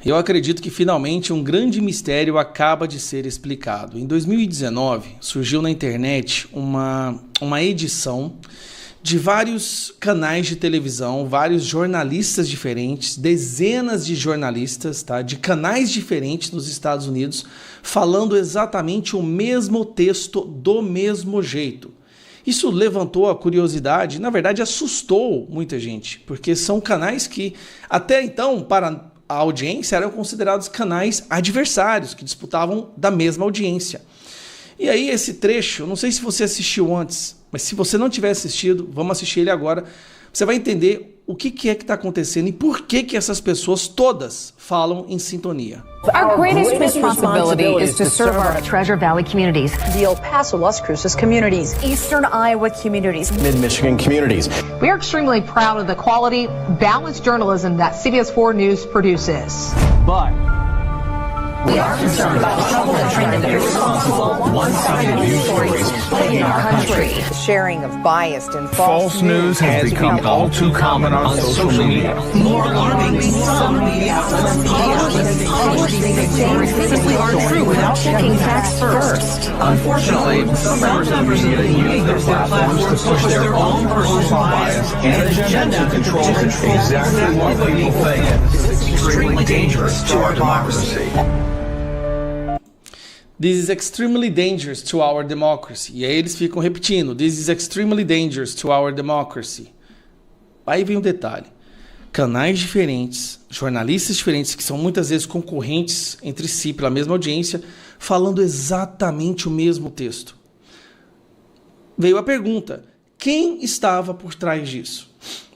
Eu acredito que finalmente um grande mistério acaba de ser explicado. Em 2019, surgiu na internet uma edição de vários canais de televisão, vários jornalistas diferentes, dezenas de jornalistas, tá, de canais diferentes nos Estados Unidos, falando exatamente o mesmo texto do mesmo jeito. Isso levantou a curiosidade, na verdade assustou muita gente, porque são canais que até então, para a audiência, eram considerados canais adversários, que disputavam da mesma audiência. E aí esse trecho, eu não sei se você assistiu antes, mas se você não tiver assistido, vamos assistir ele agora. Você vai entender o que é que está acontecendo e por que essas pessoas todas falam em sintonia. Our greatest responsibility is to serve our Treasure Valley communities, the El Paso, Las Cruces communities, Eastern Iowa communities, Mid-Michigan communities. We are extremely proud of the quality, balanced journalism that CBS 4 News produces. But we are concerned about trouble and irresponsible, one-sided news stories plaguing our country. sharing of biased and False news has become all too common on social media. More alarming, some media outlets publishing these stories simply aren't true without checking facts first. Unfortunately, some members of the media use their platforms to push their own personal bias and agenda to control exactly what people think. It's extremely dangerous to our democracy. This is extremely dangerous to our democracy. E aí eles ficam repetindo, this is extremely dangerous to our democracy. Aí vem um detalhe. Canais diferentes, jornalistas diferentes, que são muitas vezes concorrentes entre si pela mesma audiência, falando exatamente o mesmo texto. Veio a pergunta, quem estava por trás disso?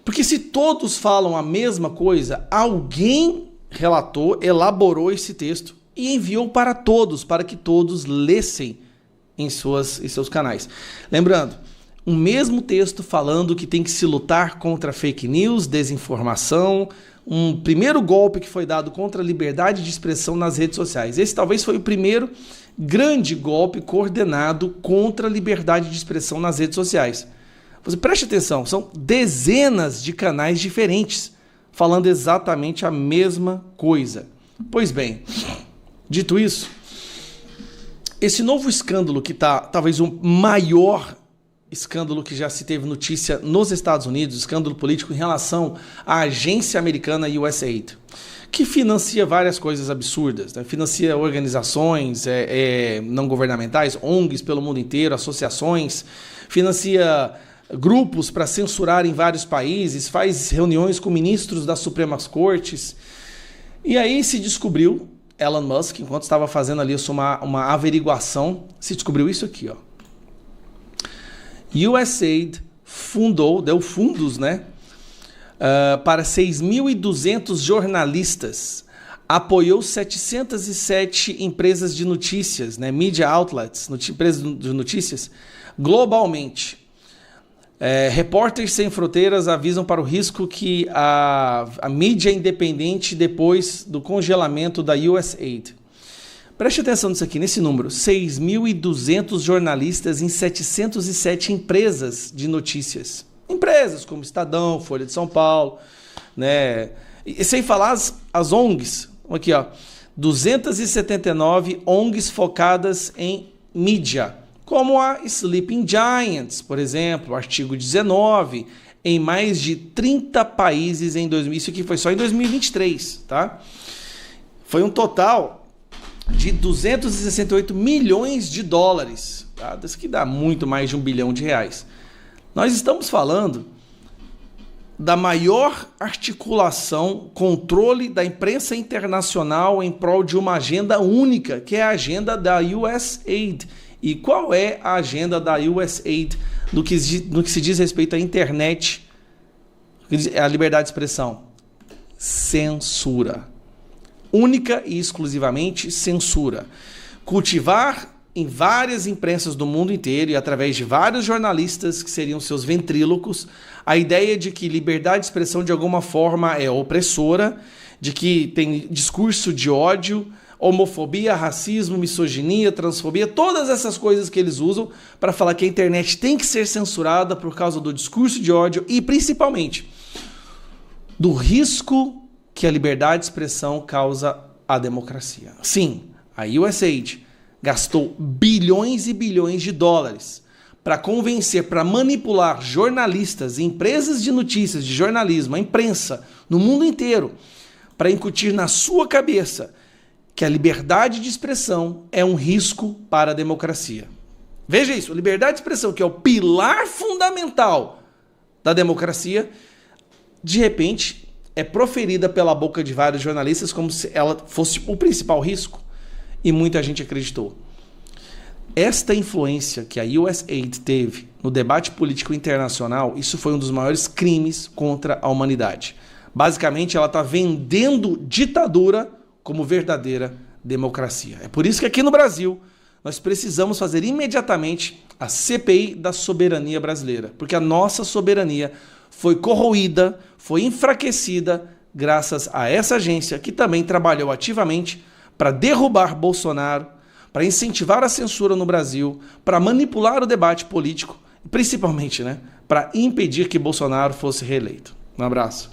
Porque se todos falam a mesma coisa, alguém relatou, elaborou esse texto e enviou para todos, para que todos lessem em seus canais. Lembrando, o mesmo texto falando que tem que se lutar contra fake news, desinformação, um primeiro golpe que foi dado contra a liberdade de expressão nas redes sociais. Esse talvez foi o primeiro grande golpe coordenado contra a liberdade de expressão nas redes sociais. Você preste atenção, são dezenas de canais diferentes falando exatamente a mesma coisa. Pois bem, dito isso, esse novo escândalo que está talvez o maior escândalo que já se teve notícia nos Estados Unidos, escândalo político em relação à agência americana USAID, que financia várias coisas absurdas, né? Financia organizações não governamentais, ONGs pelo mundo inteiro, associações, financia grupos para censurar em vários países, faz reuniões com ministros das Supremas Cortes. E aí se descobriu, Elon Musk, enquanto estava fazendo ali uma averiguação, se descobriu isso aqui, ó. USAID deu fundos, né, para 6.200 jornalistas, apoiou 707 empresas de notícias, né, media outlets, empresas de notícias, globalmente. Repórteres Sem Fronteiras avisam para o risco que a mídia independente depois do congelamento da USAID. Preste atenção nisso aqui, nesse número, 6.200 jornalistas em 707 empresas de notícias. Empresas como Estadão, Folha de São Paulo, né? E sem falar as ONGs, aqui ó, 279 ONGs focadas em mídia, como a Sleeping Giants, por exemplo, Artigo 19, em mais de 30 países em 2000. Isso aqui foi só em 2023, tá? Foi um total de 268 milhões de dólares, tá? Isso que dá muito mais de R$1 bilhão. Nós estamos falando da maior articulação, controle da imprensa internacional em prol de uma agenda única, que é a agenda da USAID. E qual é a agenda da USAID no que se diz respeito à internet, à liberdade de expressão? Censura. Única e exclusivamente censura. Cultivar em várias imprensas do mundo inteiro e através de vários jornalistas que seriam seus ventrílocos a ideia de que liberdade de expressão de alguma forma é opressora, de que tem discurso de ódio, homofobia, racismo, misoginia, transfobia, todas essas coisas que eles usam para falar que a internet tem que ser censurada por causa do discurso de ódio e principalmente do risco que a liberdade de expressão causa a democracia. Sim, a USAID gastou bilhões e bilhões de dólares para convencer, para manipular jornalistas, empresas de notícias, de jornalismo, a imprensa, no mundo inteiro, para incutir na sua cabeça que a liberdade de expressão é um risco para a democracia. Veja isso, a liberdade de expressão, que é o pilar fundamental da democracia, de repente é proferida pela boca de vários jornalistas como se ela fosse o principal risco. E muita gente acreditou. Esta influência que a USAID teve no debate político internacional, isso foi um dos maiores crimes contra a humanidade. Basicamente, ela está vendendo ditadura como verdadeira democracia. É por isso que aqui no Brasil nós precisamos fazer imediatamente a CPI da soberania brasileira, porque a nossa soberania foi corroída, foi enfraquecida graças a essa agência que também trabalhou ativamente para derrubar Bolsonaro, para incentivar a censura no Brasil, para manipular o debate político, principalmente, para impedir que Bolsonaro fosse reeleito. Um abraço.